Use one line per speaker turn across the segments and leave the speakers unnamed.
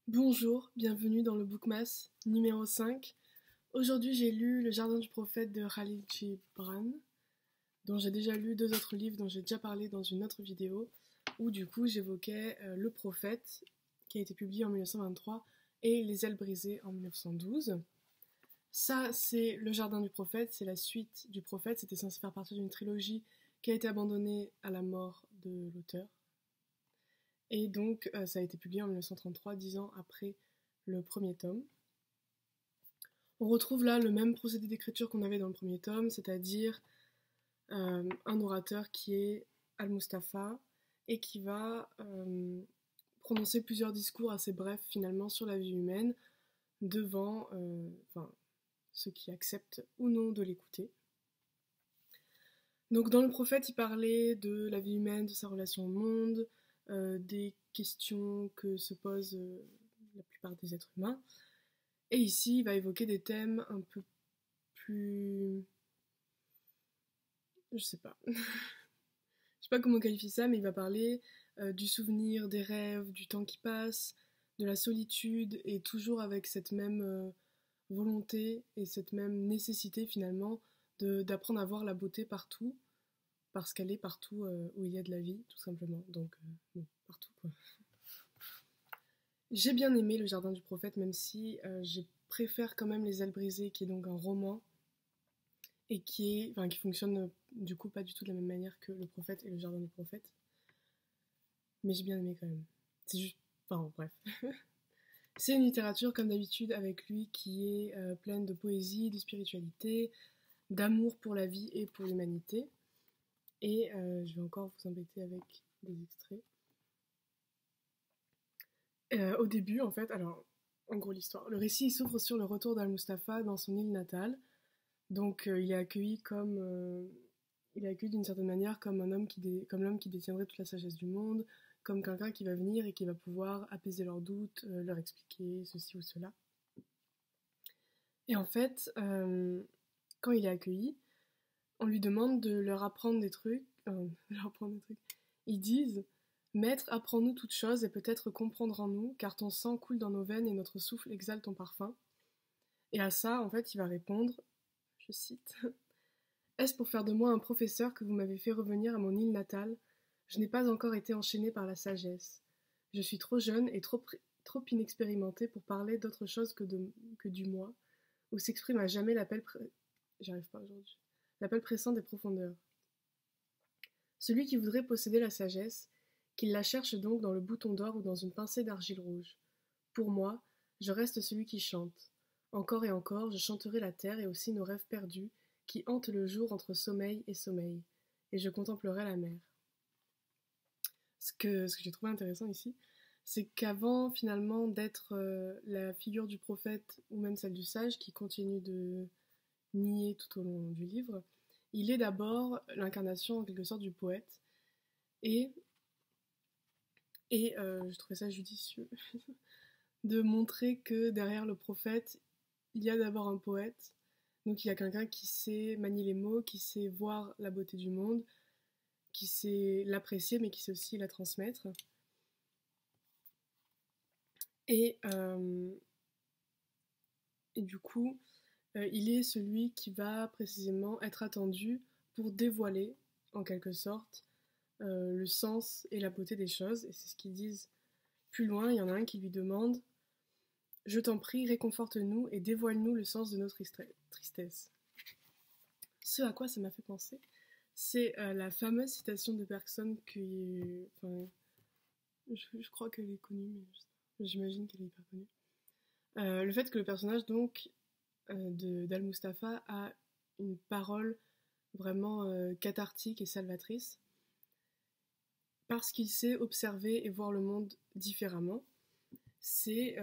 Bonjour, bienvenue dans le Bookmas numéro 5. Aujourd'hui j'ai lu Le Jardin du Prophète de Khalil Gibran, dont j'ai déjà lu deux autres livres dont j'ai déjà parlé dans une autre vidéo, où du coup j'évoquais Le Prophète, qui a été publié en 1923, et Les Ailes brisées en 1912. Ça c'est Le Jardin du Prophète, c'est la suite du Prophète, c'était censé faire partie d'une trilogie qui a été abandonnée à la mort de l'auteur. Et donc ça a été publié en 1933, 10 ans après le premier tome. On retrouve là le même procédé d'écriture qu'on avait dans le premier tome, c'est-à-dire un orateur qui est Al-Mustafa et qui va prononcer plusieurs discours assez brefs finalement sur la vie humaine devant ceux qui acceptent ou non de l'écouter. Donc dans le prophète, il parlait de la vie humaine, de sa relation au monde, des questions que se posent la plupart des êtres humains. Et ici, il va évoquer des thèmes un peu plus... Je sais pas. Je sais pas comment qualifier ça, mais il va parler du souvenir, des rêves, du temps qui passe, de la solitude, et toujours avec cette même volonté et cette même nécessité finalement d'apprendre à voir la beauté partout, parce qu'elle est partout où il y a de la vie, tout simplement. Donc, bon, partout quoi. J'ai bien aimé Le Jardin du Prophète, même si je préfère quand même Les Ailes brisées, qui est donc un roman, et qui fonctionne du coup pas du tout de la même manière que Le Prophète et Le Jardin du Prophète. Mais j'ai bien aimé quand même. C'est juste... Enfin, bref. C'est une littérature, comme d'habitude, avec lui, qui est pleine de poésie, de spiritualité, d'amour pour la vie et pour l'humanité. Et je vais encore vous embêter avec des extraits. Au début, en fait, alors, en gros l'histoire. Le récit s'ouvre sur le retour d'Al-Mustafa dans son île natale. Donc il est accueilli il est accueilli d'une certaine manière comme comme l'homme qui détiendrait toute la sagesse du monde, comme quelqu'un qui va venir et qui va pouvoir apaiser leurs doutes, leur expliquer ceci ou cela. Et en fait, quand il est accueilli, on lui demande de leur apprendre des trucs. Ils disent: Maître, apprends-nous toutes choses et peut-être comprendrons-nous, car ton sang coule dans nos veines et notre souffle exhale ton parfum. Et à ça, en fait, il va répondre, je cite: Est-ce pour faire de moi un professeur que vous m'avez fait revenir à mon île natale? Je n'ai pas encore été enchaîné par la sagesse. Je suis trop jeune et trop inexpérimenté pour parler d'autre chose que du moi, où s'exprime à jamais j'arrive pas aujourd'hui. L'appel pressant des profondeurs. Celui qui voudrait posséder la sagesse, qu'il la cherche donc dans le bouton d'or ou dans une pincée d'argile rouge. Pour moi, je reste celui qui chante. Encore et encore, je chanterai la terre et aussi nos rêves perdus, qui hantent le jour entre sommeil et sommeil, et je contemplerai la mer. Ce que j'ai trouvé intéressant ici, c'est qu'avant finalement d'être la figure du prophète ou même celle du sage qui continue de nier tout au long du livre, il est d'abord l'incarnation en quelque sorte du poète, et, je trouvais ça judicieux de montrer que derrière le prophète, il y a d'abord un poète. Donc il y a quelqu'un qui sait manier les mots, qui sait voir la beauté du monde, qui sait l'apprécier, mais qui sait aussi la transmettre. Et, euh, et du coup, il est celui qui va précisément être attendu pour dévoiler, en quelque sorte, le sens et la beauté des choses. Et c'est ce qu'ils disent plus loin. Il y en a un qui lui demande: Je t'en prie, réconforte-nous et dévoile-nous le sens de nos tristesses. Ce à quoi ça m'a fait penser, c'est la fameuse citation de Bergson je crois qu'elle est connue, mais j'imagine qu'elle est hyper connue. Le fait que le personnage donc d'Al-Mustafa a une parole vraiment cathartique et salvatrice parce qu'il sait observer et voir le monde différemment. C'est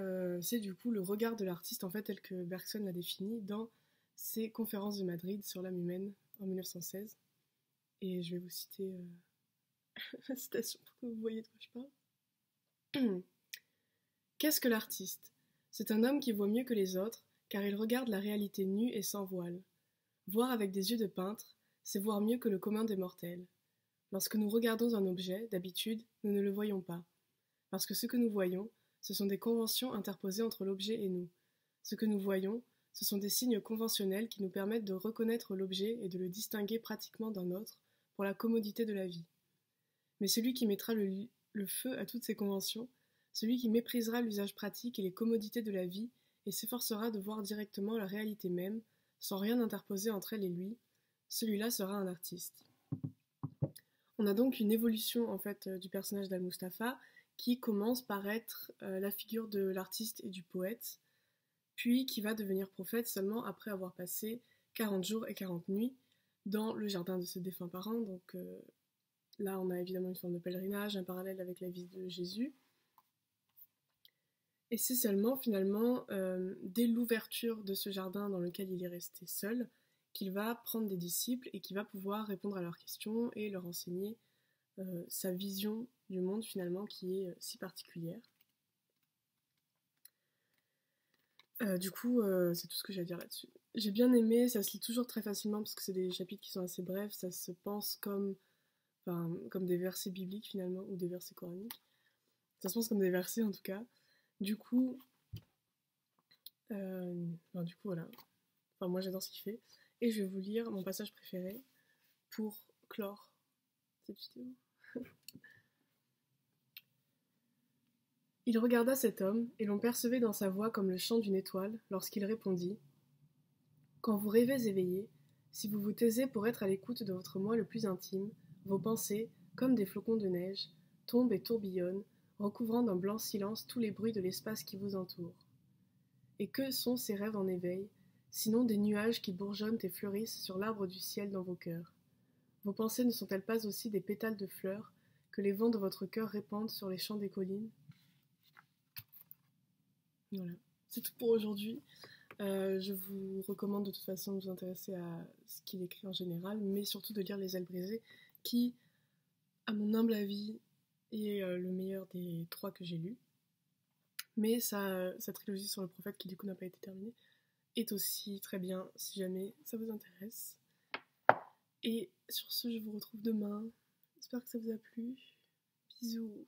du coup le regard de l'artiste en fait tel que Bergson l'a défini dans ses conférences de Madrid sur l'âme humaine en 1916. Et je vais vous citer la citation pour que vous voyez de quoi je parle. Qu'est-ce que l'artiste? C'est un homme qui voit mieux que les autres, car il regarde la réalité nue et sans voile. Voir avec des yeux de peintre, c'est voir mieux que le commun des mortels. Lorsque nous regardons un objet, d'habitude, nous ne le voyons pas, parce que ce que nous voyons, Ce sont des conventions interposées entre l'objet et nous. Ce que nous voyons, ce sont des signes conventionnels qui nous permettent de reconnaître l'objet et de le distinguer pratiquement d'un autre pour la commodité de la vie. Mais celui qui mettra le feu à toutes ces conventions, celui qui méprisera l'usage pratique et les commodités de la vie et s'efforcera de voir directement la réalité même, sans rien interposer entre elle et lui, celui-là sera un artiste. On a donc une évolution en fait du personnage d'Al-Mustapha qui commence par être la figure de l'artiste et du poète, puis qui va devenir prophète seulement après avoir passé 40 jours et 40 nuits dans le jardin de ses défunts parents. Donc là, on a évidemment une forme de pèlerinage, un parallèle avec la vie de Jésus. Et c'est seulement finalement dès l'ouverture de ce jardin dans lequel il est resté seul qu'il va prendre des disciples et qu'il va pouvoir répondre à leurs questions et leur enseigner sa vision du monde finalement qui est si particulière. Du coup, c'est tout ce que j'ai à dire là-dessus. J'ai bien aimé, ça se lit toujours très facilement parce que c'est des chapitres qui sont assez brefs, ça se pense comme des versets bibliques finalement, ou des versets coraniques. Ça se pense comme des versets en tout cas. Du coup, voilà. Enfin, moi j'adore ce qu'il fait. Et je vais vous lire mon passage préféré pour clore cette vidéo. Il regarda cet homme, et l'on percevait dans sa voix comme le chant d'une étoile, lorsqu'il répondit : « Quand vous rêvez éveillé, si vous vous taisez pour être à l'écoute de votre moi le plus intime, vos pensées, comme des flocons de neige, tombent et tourbillonnent, recouvrant d'un blanc silence tous les bruits de l'espace qui vous entoure. Et que sont ces rêves en éveil, sinon des nuages qui bourgeonnent et fleurissent sur l'arbre du ciel dans vos cœurs ? Vos pensées ne sont-elles pas aussi des pétales de fleurs que les vents de votre cœur répandent sur les champs des collines ? Voilà, c'est tout pour aujourd'hui. Je vous recommande de toute façon de vous intéresser à ce qu'il écrit en général, mais surtout de lire Les Ailes brisées, qui, à mon humble avis, est le meilleur des 3 que j'ai lus. Mais sa trilogie sur le prophète, qui du coup n'a pas été terminée, est aussi très bien si jamais ça vous intéresse. Et sur ce, je vous retrouve demain. J'espère que ça vous a plu. Bisous.